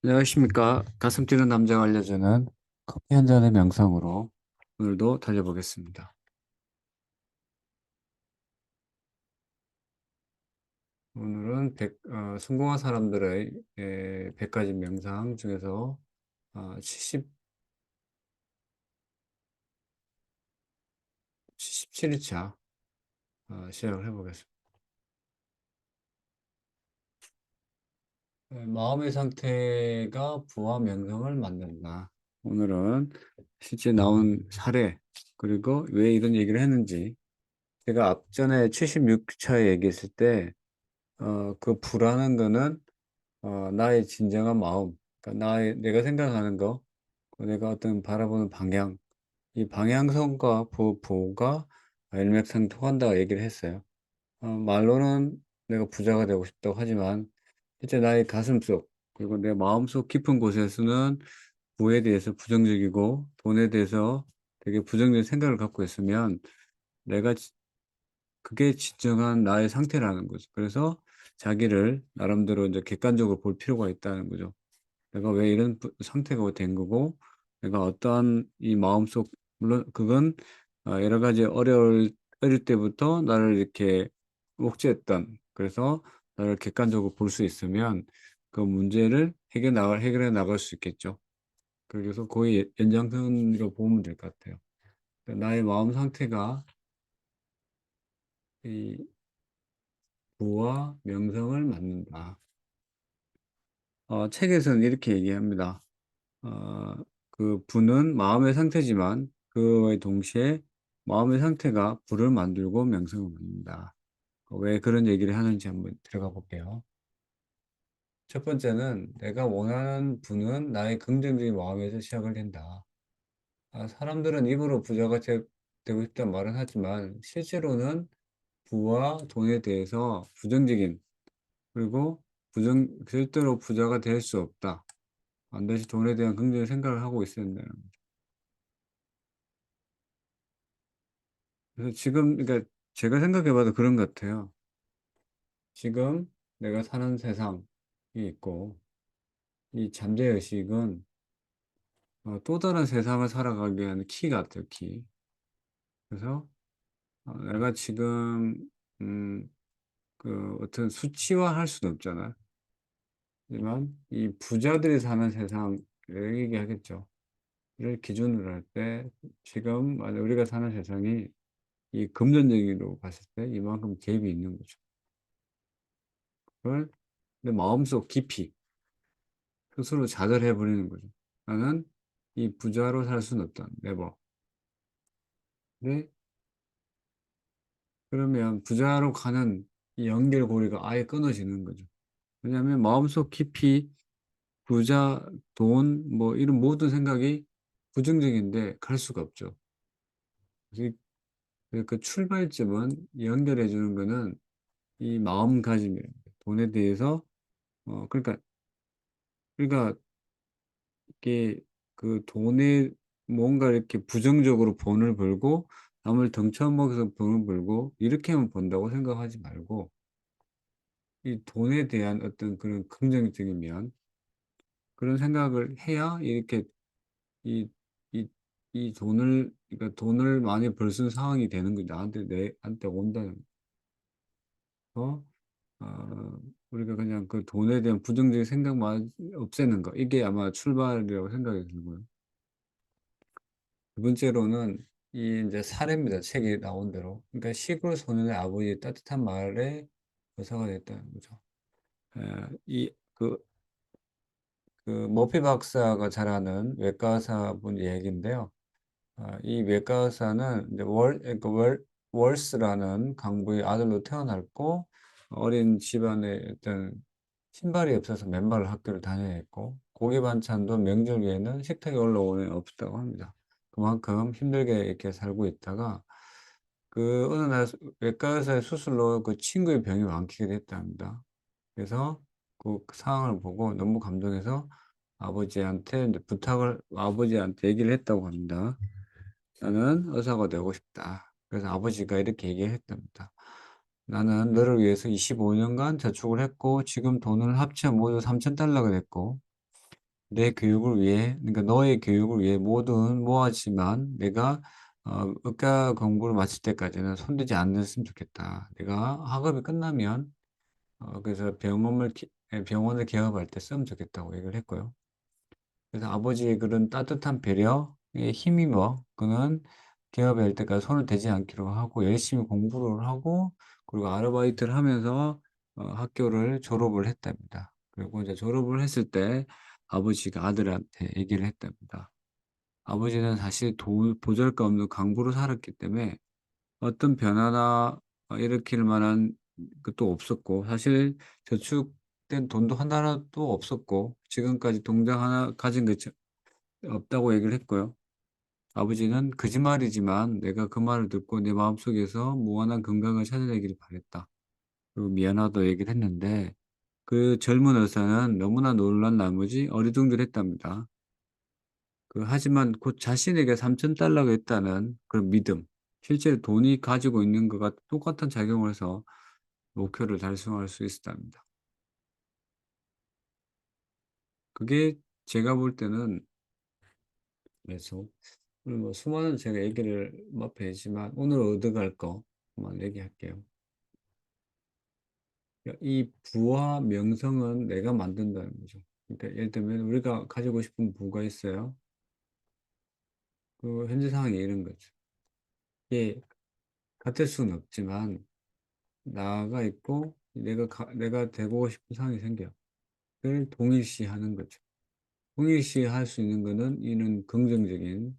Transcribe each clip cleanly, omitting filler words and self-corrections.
안녕하십니까. 가슴 뛰는 남자가 알려주는 커피 한 잔의 명상으로 오늘도 달려보겠습니다. 오늘은 성공한 사람들의 100가지 명상 중에서 77일차 시작을 해보겠습니다. 마음의 상태가 부와 명상을 만든다. 오늘은 실제 나온 사례, 그리고 왜 이런 얘기를 했는지, 제가 앞전에 76차에 얘기했을 때, 그 부라는 거는 나의 진정한 마음, 그러니까 내가 생각하는 거, 내가 어떤 바라보는 방향, 이 방향성과 부가 일맥상통한다고 얘기를 했어요. 말로는 내가 부자가 되고 싶다고 하지만, 실제 나의 가슴속, 그리고 내 마음속 깊은 곳에서는 부에 대해서 부정적이고, 돈에 대해서 되게 부정적인 생각을 갖고 있으면, 내가 그게 진정한 나의 상태라는 거죠. 그래서 자기를 나름대로 이제 객관적으로 볼 필요가 있다는 거죠. 내가 왜 이런 상태가 된 거고, 내가 어떠한 이 마음속, 물론 그건 여러 가지 어릴 때부터 나를 이렇게 억제했던, 그래서 나를 객관적으로 볼 수 있으면 그 문제를 해결해 나갈 수 있겠죠. 그래서 거의 연장선으로 보면 될 것 같아요. 그러니까 나의 마음 상태가 이 부와 명성을 맡는다. 책에서는 이렇게 얘기합니다. 어, 그 부는 마음의 상태지만 그와 동시에 마음의 상태가 부를 만들고 명성을 만든다. 왜 그런 얘기를 하는지 한번 들어가 볼게요. 첫 번째는 내가 원하는 부는 나의 긍정적인 마음에서 시작을 된다. 사람들은 입으로 되고 싶다는 말은 하지만 실제로는 부와 돈에 대해서 부정적인, 그리고 절대로 부자가 될 수 없다. 반드시 돈에 대한 긍정의 생각을 하고 있어야 된다는 거죠. 그래서 지금, 그러니까 제가 생각해 봐도 그런 것 같아요. 지금 내가 사는 세상이 있고, 이 잠재의식은 또 다른 세상을 살아가기 위한 키 같아요, 키. 그래서 내가 지금, 음, 그 어떤 수치화할 수는 없잖아요. 하지만 이 부자들이 사는 세상을 얘기하겠죠. 를 기준으로 할 때, 지금 만약 우리가 사는 세상이 이 금전적으로 봤을 때 이만큼 갭이 있는 거죠. 그걸 내 마음속 깊이 스스로 좌절해 버리는 거죠. 나는 이 부자로 살 수는 없다. 네버. 근데 그러면 부자로 가는 이 연결고리가 아예 끊어지는 거죠. 왜냐하면 마음속 깊이 부자, 돈, 뭐 이런 모든 생각이 부정적인데 갈 수가 없죠. 그래서 그 출발점은 연결해 주는 거는 이 마음가짐이에요. 돈에 대해서 그러니까 이게 그 돈에 뭔가 이렇게 부정적으로 돈을 벌고 남을 등쳐먹여서 돈을 벌고 이렇게만 번다고 생각하지 말고, 이 돈에 대한 어떤 그런 긍정적인 면, 그런 생각을 해야 이렇게 이 이 이 돈을, 그러니까 돈을 많이 벌 수 있는 상황이 되는 거죠. 내한테 온다는 거. 우리가 그냥 그 돈에 대한 부정적인 생각만 없애는 거, 이게 아마 출발이라고 생각이 들고요. 두 번째로는 이 이제 사례입니다. 책에 나온 대로. 그러니까 시골 소년의 아버지의 따뜻한 말에 묘사가 됐다는 거죠. 이 머피 박사가 잘 아는 외과 의사분 얘기인데요. 이 외과 의사는 이제 월스라는 강부의 아들로 태어났고, 어린 집안에 어떤 신발이 없어서 맨발로 학교를 다녀야 했고, 고기 반찬도 명절 외에는 식탁에 올라오는 애 없다고 합니다. 그만큼 힘들게 이렇게 살고 있다가 그 어느 날 외과 의사의 수술로 그 친구의 병이 완쾌가 됐답니다. 그래서 그 상황을 보고 너무 감동해서 아버지한테 이제 아버지한테 얘기를 했다고 합니다. "나는 의사가 되고 싶다." 그래서 아버지가 이렇게 얘기를 했답니다. "나는 너를 위해서 25년간 저축을 했고 지금 돈을 합치면 모두 $3,000가 됐고, 내 교육을 위해, 그러니까 너의 교육을 위해 뭐든 모아지만 내가 의과 공부를 마칠 때까지는 손대지 않았으면 좋겠다. 내가 학업이 끝나면 그래서 병원을 개업할 때 쓰면 좋겠다고 얘기를 했고요. 그래서 아버지의 그런 따뜻한 배려에 힘입어 그는 개업할 때까지 손을 대지 않기로 하고 열심히 공부를 하고 그리고 아르바이트를 하면서 학교를 졸업을 했답니다. 그리고 이제 졸업을 했을 때 아버지가 아들한테 얘기를 했답니다. 아버지는 사실 보잘것없는 강부로 살았기 때문에 어떤 변화나 일으킬 만한 것도 없었고 사실 저축된 돈도 하나도 없었고 지금까지 동장 하나 가진 게 없다고 얘기를 했고요. 아버지는 "거짓말이지만 내가 그 말을 듣고 내 마음속에서 무한한 건강을 찾아내기를 바랬다." 그리고 "미안하다." 얘기를 했는데 그 젊은 의사는 너무나 놀란 나머지 어리둥절했답니다. 하지만 곧 자신에게 3,000달러가 있다는 그런 믿음, 실제로 돈이 가지고 있는 것과 똑같은 작용을 해서 목표를 달성할 수 있었답니다. 그게 제가 볼 때는 그래서 오늘 뭐 수많은 제가 얘기를 앞에 했지만 오늘 얻어갈 거 한번 얘기할게요. 이 부와 명성은 내가 만든다는 거죠. 그러니까 예를 들면 우리가 가지고 싶은 부가 있어요. 현재 상황이 이런 거죠. 이게 같을 수는 없지만 나가 있고 내가 되고 싶은 상황이 생겨요. 그걸 동일시하는 거죠. 동일시할 수 있는 거는 이는 긍정적인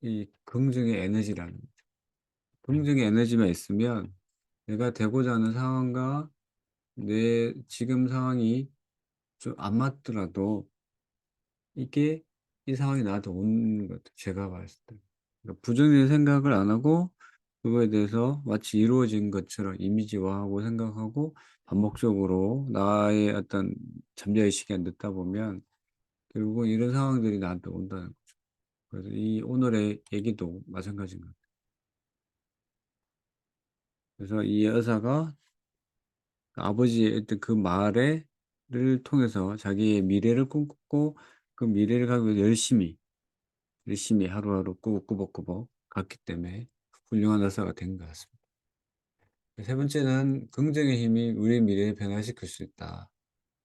이 긍정의 에너지라는 거죠. 긍정의 에너지만 있으면 내가 되고자 하는 상황과 내 지금 상황이 좀 안 맞더라도 이게 이 상황이 나한테 오는 것 같아요, 제가 봤을 때. 그러니까 부정적인 생각을 안 하고 그거에 대해서 마치 이루어진 것처럼 이미지화하고 생각하고 반복적으로 나의 어떤 잠재의식에 넣다 보면 결국은 이런 상황들이 나한테 온다는 거죠. 그래서 이 오늘의 얘기도 마찬가지인 것 같아요. 그래서 이 여사가 아버지의 어떤 그 말에 를 통해서 자기의 미래를 꿈꾸고 그 미래를 가기 위해서 열심히 하루하루 꾸벅꾸벅 갔기 때문에 훌륭한 의사가 된 것 같습니다. 세 번째는 긍정의 힘이 우리의 미래를 변화시킬 수 있다.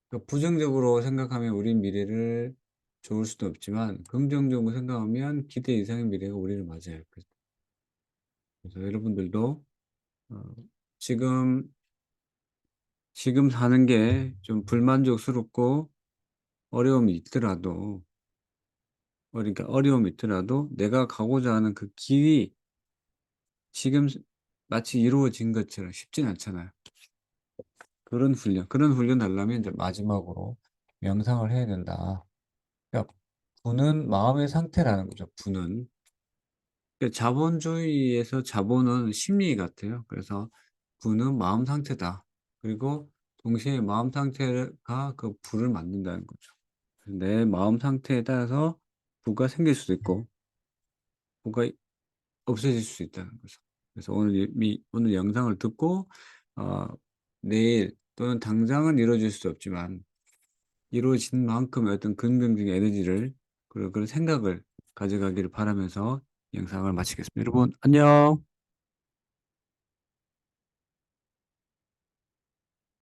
그러니까 부정적으로 생각하면 우리 미래를 좋을 수도 없지만 긍정적으로 생각하면 기대 이상의 미래가 우리를 맞이할 거죠. 그래서 여러분들도 어 지금 사는 게 좀 불만족스럽고 어려움이 있더라도 그러니까 어려움이 있더라도 내가 가고자 하는 그 길이 지금 마치 이루어진 것처럼 쉽진 않잖아요. 그런 훈련 하려면 이제 마지막으로 명상을 해야 된다. 그러니까 부는 마음의 상태라는 거죠, 부는. 자본주의에서 자본은 심리 같아요. 그래서 부는 마음 상태다. 그리고 동시에 마음 상태가 그 부를 만든다는 거죠. 내 마음 상태에 따라서 부가 생길 수도 있고 부가 없어질 수 있다는 거죠. 그래서 오늘 영상을 듣고 어 내일 또는 당장은 이루어질 수 없지만 이루어진 만큼의 어떤 긍정적인 에너지를 그리고 그런 생각을 가져가기를 바라면서 영상을 마치겠습니다. 여러분 안녕.